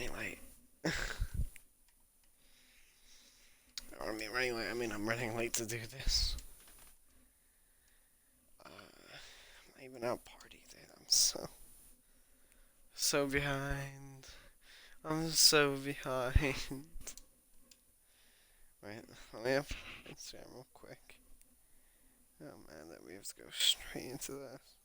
running late. I'm running late to do this. I'm not even out party day. I'm so behind. I'm so behind. Wait, let me up Instagram real quick. Oh man, that we have to go straight into this.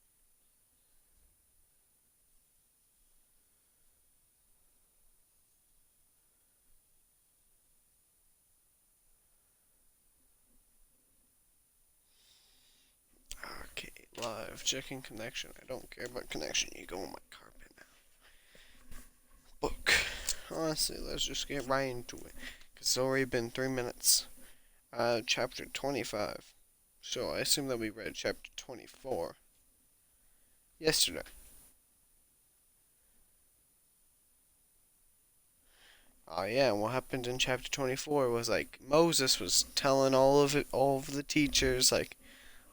Okay, live checking connection. I don't care about connection. You go on my carpet now. Book. Honestly, let's just get right into it. Cause it's already been 3 minutes. Chapter 25. So I assume that we read chapter 24 yesterday. Oh yeah, and what happened in chapter 24 was like Moses was telling all of the teachers, like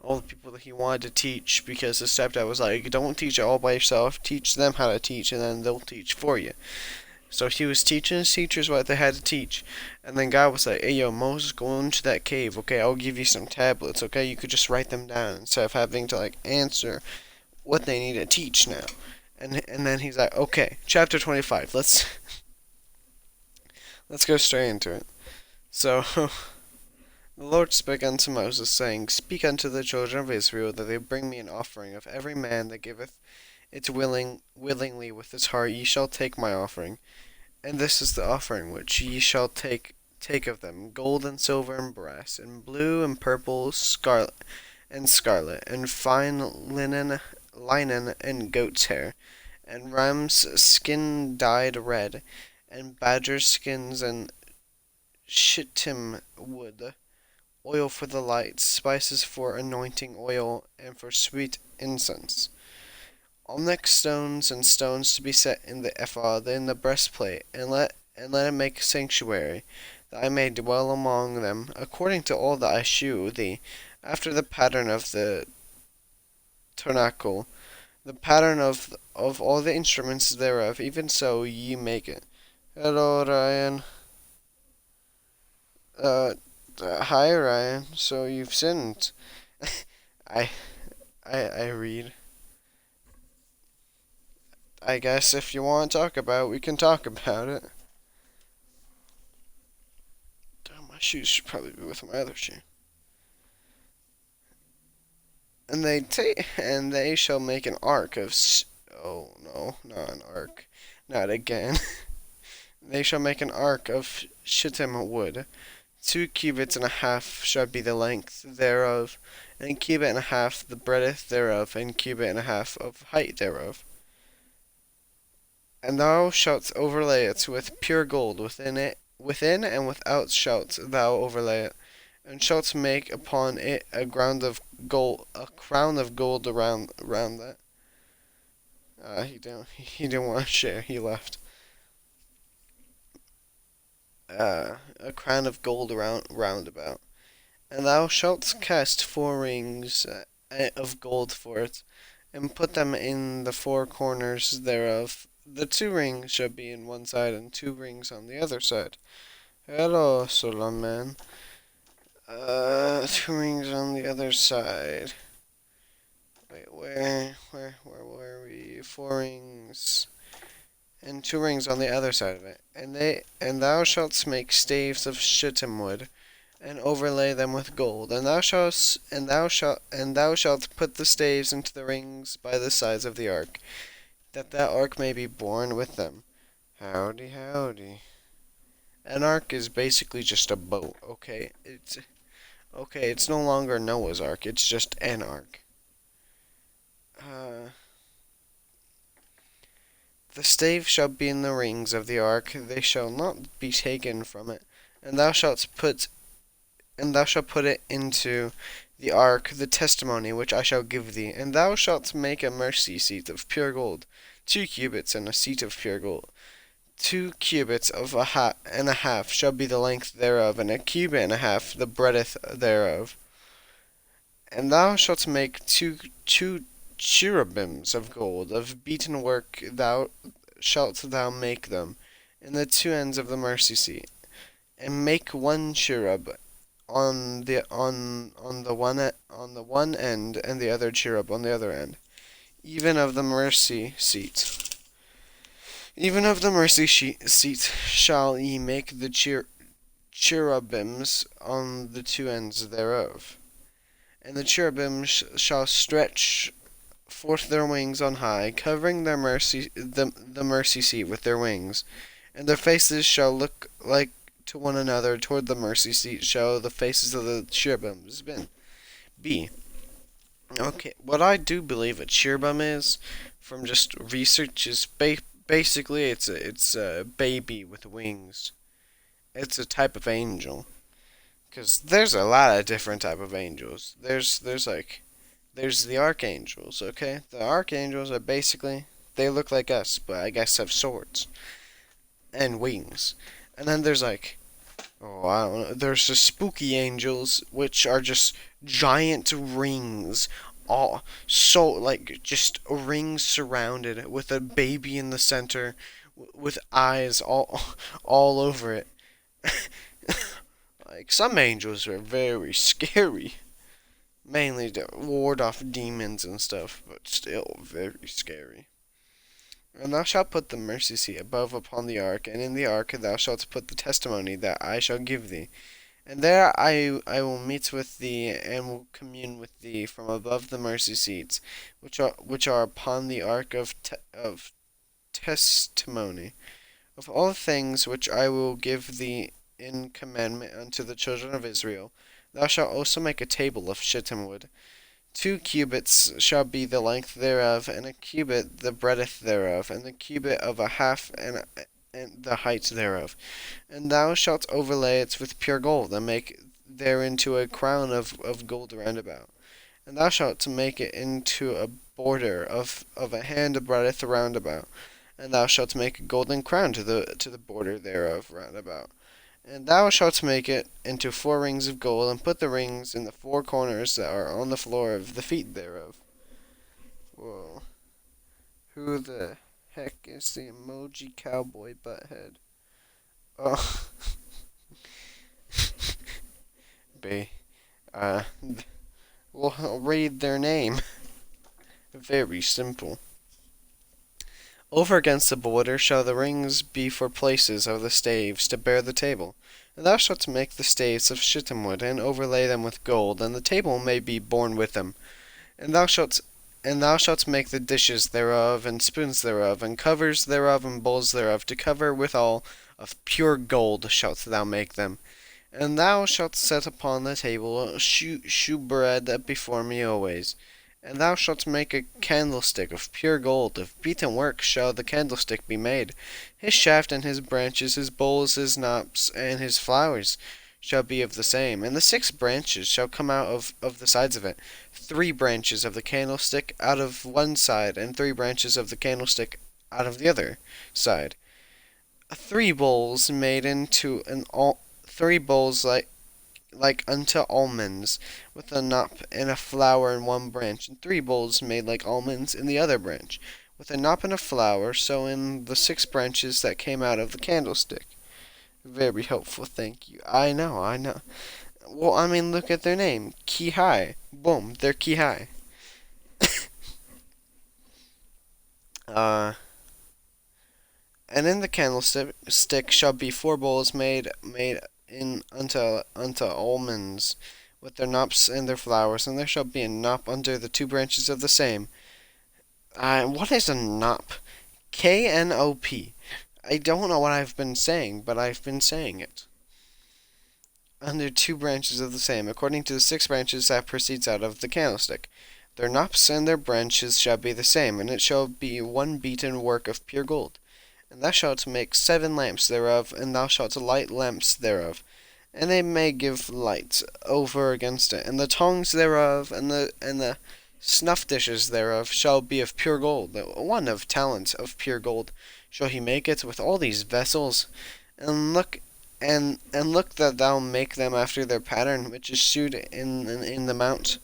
all the people that he wanted to teach, because his stepdad was like, don't teach it all by yourself, teach them how to teach, and then they'll teach for you. So he was teaching his teachers what they had to teach, and then God was like, hey yo, Moses, go into that cave, okay, I'll give you some tablets, okay, you could just write them down instead of having to like answer what they need to teach now. And then he's like, okay, chapter 25, let's go straight into it. So the Lord spake unto Moses, saying, speak unto the children of Israel, that they bring me an offering of every man that giveth it willingly with his heart. Ye shall take my offering, and this is the offering which ye shall take of them: gold and silver and brass, and blue and purple, scarlet, and fine linen and goat's hair, and ram's skin dyed red, and badger's skins, and shittim wood, oil for the light, spices for anointing oil, and for sweet incense. Onyx stones and stones to be set in the ephod, in the breastplate, and let it make a sanctuary, that I may dwell among them, according to all that I shew thee, after the pattern of the tabernacle, the pattern of all the instruments thereof, even so ye make it. Hello, Ryan. Uh, Hi, Ryan. So you've sinned. I, I read. I guess if you want to talk about it, we can talk about it. Damn, my shoes should probably be with my other shoe. And they shall make an ark of. Oh no, not an ark. Not again. They shall make an ark of shittim wood. 2 cubits and a half shall be the length thereof, and a cubit and a half the breadth thereof, and a cubit and a half of height thereof. And thou shalt overlay it with pure gold within and without shalt thou overlay it, and shalt make upon it a crown of gold around that. He didn't want to share. He left. A crown of gold round about. And thou shalt cast 4 rings of gold for it, and put them in the 4 corners thereof. The 2 rings shall be in one side, and 2 rings on the other side. Hello, Solomon. 2 rings on the other side. Wait, where were we? 4 rings. And 2 rings on the other side of it. And thou shalt make staves of shittim wood, and overlay them with gold. And thou shalt put the staves into the rings by the sides of the ark, that ark may be borne with them. Howdy, howdy. An ark is basically just a boat, okay? It's no longer Noah's Ark, it's just an ark. Uh, the stave shall be in the rings of the ark, they shall not be taken from it, and thou shalt put it into the ark the testimony which I shall give thee, and thou shalt make a mercy seat of pure gold, 2 cubits, and a seat of pure gold. 2 cubits and a half shall be the length thereof, and a cubit and a half the breadth thereof. And thou shalt make two cherubims of gold, of beaten work thou shalt make them, in the two ends of the mercy seat, and make one cherub on the one end, and the other cherub on the other end, even of the mercy seat. Even of the mercy seat shall ye make the cherubims on the two ends thereof. And the cherubim shall stretch forth their wings on high, covering the mercy seat with their wings. And their faces shall look like to one another. Toward the mercy seat shall the faces of the cherubims be. Okay, what I do believe a cherubim is, from just research, is basically it's a baby with wings. It's a type of angel. Because there's a lot of different type of angels. There's the archangels, okay? The archangels are basically, they look like us, but I guess have swords and wings. And then there's I don't know, there's the spooky angels, which are just giant rings, just rings surrounded with a baby in the center, with eyes all over it. Like, some angels are very scary. Mainly to ward off demons and stuff, but still very scary. And thou shalt put the mercy seat above upon the ark, and in the ark thou shalt put the testimony that I shall give thee. And there I will meet with thee, and will commune with thee from above the mercy seats, which are upon the ark of testimony, of all things which I will give thee in commandment unto the children of Israel. Thou shalt also make a table of shittim wood. 2 cubits shall be the length thereof, and a cubit the breadth thereof, and the cubit of a half, and the height thereof. And thou shalt overlay it with pure gold, and make thereinto a crown of gold round about. And thou shalt make it into a border of a hand breadth round about. And thou shalt make a golden crown to the border thereof round about. And thou shalt make it into 4 rings of gold, and put the rings in the 4 corners that are on the floor of the feet thereof. Whoa. Who the heck is the emoji cowboy butthead? Oh. We'll read their name. Very simple. Over against the border shall the rings be for places of the staves to bear the table. And thou shalt make the staves of shittim wood, and overlay them with gold, and the table may be borne with them. And thou shalt make the dishes thereof, and spoons thereof, and covers thereof, and bowls thereof, to cover withal of pure gold shalt thou make them. And thou shalt set upon the table shewbread before me always. And thou shalt make a candlestick of pure gold, of beaten work shall the candlestick be made. His shaft and his branches, his bowls, his knops, and his flowers shall be of the same. And the 6 branches shall come out of the sides of it, 3 branches of the candlestick out of one side, and 3 branches of the candlestick out of the other side. 3 bowls made into 3 bowls like unto almonds, with a knop and a flower in one branch, and 3 bowls made like almonds in the other branch, with a knop and a flower, so in the 6 branches that came out of the candlestick. Very helpful, thank you. I know. Well, I mean, look at their name. Ki-Hai. Boom, they're Ki-Hai. And in the candlestick shall be 4 bowls made in unto almonds, with their knops and their flowers, and there shall be a knop under the 2 branches of the same. What is a knop? K-N-O-P. I don't know what I've been saying, but I've been saying it. Under 2 branches of the same, according to the 6 branches that proceeds out of the candlestick. Their knops and their branches shall be the same, and it shall be one beaten work of pure gold. And thou shalt make 7 lamps thereof, and thou shalt light lamps thereof, and they may give light over against it. And the tongs thereof, and the snuff dishes thereof shall be of pure gold. 1 of talents of pure gold shall he make it with all these vessels. And look that thou make them after their pattern, which is shewed in the mount.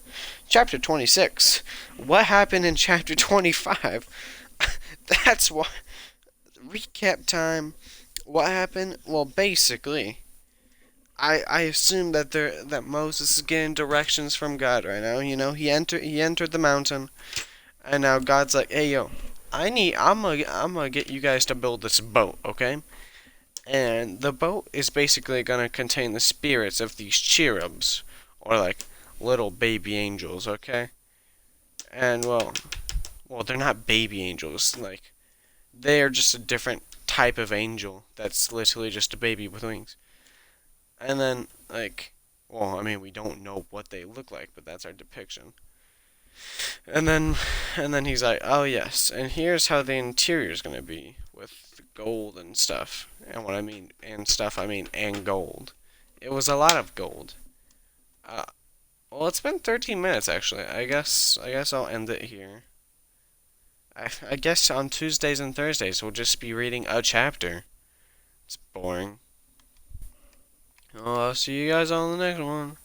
Chapter 26. What happened in chapter 25? That's why. Recap time. what happened? Well, basically, I assume that Moses is getting directions from God right now. You know, he entered the mountain, and now God's like, hey yo, I'm gonna get you guys to build this boat, okay? And the boat is basically gonna contain the spirits of these cherubs, or like little baby angels, okay? And well, they're not baby angels. Like they are just a different type of angel that's literally just a baby with wings. And then well, I mean, we don't know what they look like, but that's our depiction. And then he's like, "Oh yes, and here's how the interior is gonna be with the gold and stuff." And what I mean and stuff, I mean and gold. It was a lot of gold. Uh, well, it's been 13 minutes actually. I guess I'll end it here. I guess on Tuesdays and Thursdays we'll just be reading a chapter. It's boring. Oh, I'll see you guys on the next one.